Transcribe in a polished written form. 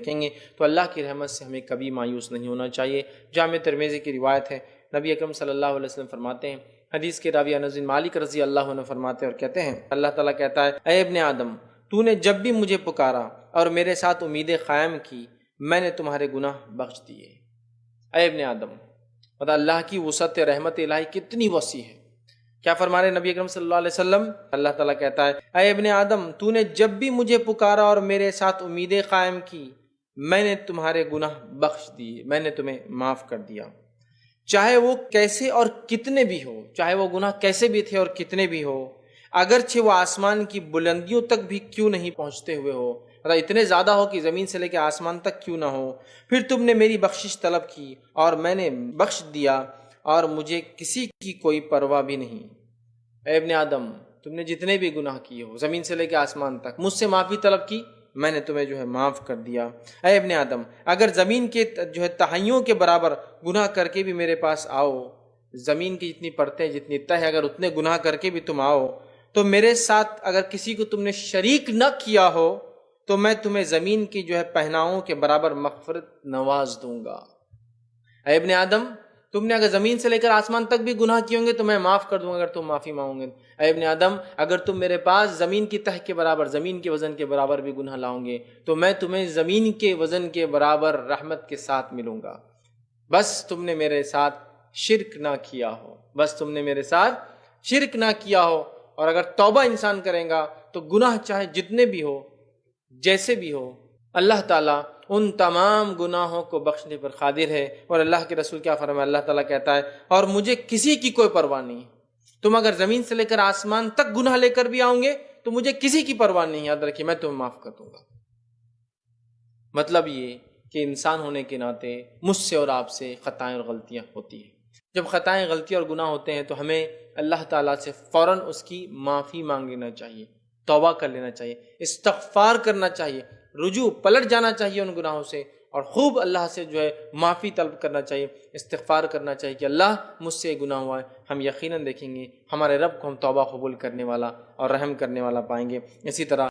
دیکھیں گے تو اللہ کی رحمت سے ہمیں کبھی مایوس نہیں ہونا چاہیے۔ جامع ترمذی کی روایت ہے، نبی اکرم صلی اللہ علیہ وسلم فرماتے ہیں، حدیث کے راوی انس بن مالک رضی اللہ عنہ فرماتے ہیں اور کہتے ہیں، اللہ تعالیٰ کہتا ہے، اے ابن آدم، تو نے جب بھی مجھے پکارا اور میرے ساتھ امیدیں قائم کی، میں نے تمہارے گناہ بخش دیے۔ اے ابن آدم، مطلب اللہ کی وسعت رحمت الہی کتنی وسیع ہے۔ کیا فرما رہے نبی اکرم صلی اللہ علیہ وسلم؟ اللہ تعالیٰ کہتا ہے، اے ابن آدم، تو نے جب بھی مجھے پکارا اور میرے ساتھ امیدیں قائم کی، میں نے تمہارے گناہ بخش دیے، میں نے تمہیں معاف کر دیا، چاہے وہ کیسے اور کتنے بھی ہو، چاہے وہ گناہ کیسے بھی تھے اور کتنے بھی ہو، اگرچہ وہ آسمان کی بلندیوں تک بھی کیوں نہیں پہنچتے ہوئے ہو، مطلب اتنے زیادہ ہو کہ زمین سے لے کے آسمان تک کیوں نہ ہو، پھر تم نے میری بخشش طلب کی اور میں نے بخش دیا اور مجھے کسی کی کوئی پرواہ بھی نہیں۔ اے ابن آدم، تم نے جتنے بھی گناہ کیے ہو زمین سے لے کے آسمان تک، مجھ سے معافی طلب کی، میں نے تمہیں معاف کر دیا۔ اے ابن آدم، اگر زمین کے تہائیوں کے برابر گناہ کر کے بھی میرے پاس آؤ، زمین کی جتنی پرتیں جتنی تہ، اگر اتنے گناہ کر کے بھی تم آؤ تو میرے ساتھ اگر کسی کو تم نے شریک نہ کیا ہو تو میں تمہیں زمین کی پہناؤں کے برابر مغفرت نواز دوں گا۔ اے ابن آدم، تم نے اگر زمین سے لے کر آسمان تک بھی گناہ کیے ہوں گے تو میں معاف کر دوں گا اگر تم معافی مانگو گے۔ اے ابن آدم، اگر تم میرے پاس زمین کی تہ کے برابر، زمین کے وزن کے برابر بھی گناہ لاؤ گے تو میں تمہیں زمین کے وزن کے برابر رحمت کے ساتھ ملوں گا، بس تم نے میرے ساتھ شرک نہ کیا ہو، بس تم نے میرے ساتھ شرک نہ کیا ہو۔ اور اگر توبہ انسان کرے گا تو گناہ چاہے جتنے بھی ہو، جیسے بھی ہو، اللہ تعالیٰ ان تمام گناہوں کو بخشنے پر قادر ہے۔ اور اللہ کے رسول کیا فرمایا؟ اللہ تعالیٰ کہتا ہے، اور مجھے کسی کی کوئی پرواہ نہیں، تم اگر زمین سے لے کر آسمان تک گناہ لے کر بھی آؤ گے تو مجھے کسی کی پرواہ نہیں، یاد رکھیے میں تمہیں معاف کر دوں گا۔ مطلب یہ کہ انسان ہونے کے ناطے مجھ سے اور آپ سے خطائیں اور غلطیاں ہوتی ہیں۔ جب خطائیں، غلطیاں اور گناہ ہوتے ہیں تو ہمیں اللہ تعالیٰ سے فوراً اس کی معافی مانگ لینا چاہیے، توبہ کر لینا چاہیے، استغفار کرنا چاہیے، رجوع پلٹ جانا چاہیے ان گناہوں سے، اور خوب اللہ سے معافی طلب کرنا چاہیے، استغفار کرنا چاہیے کہ اللہ مجھ سے یہ گناہ ہوا ہے۔ ہم یقیناً دیکھیں گے ہمارے رب کو ہم توبہ قبول کرنے والا اور رحم کرنے والا پائیں گے۔ اسی طرح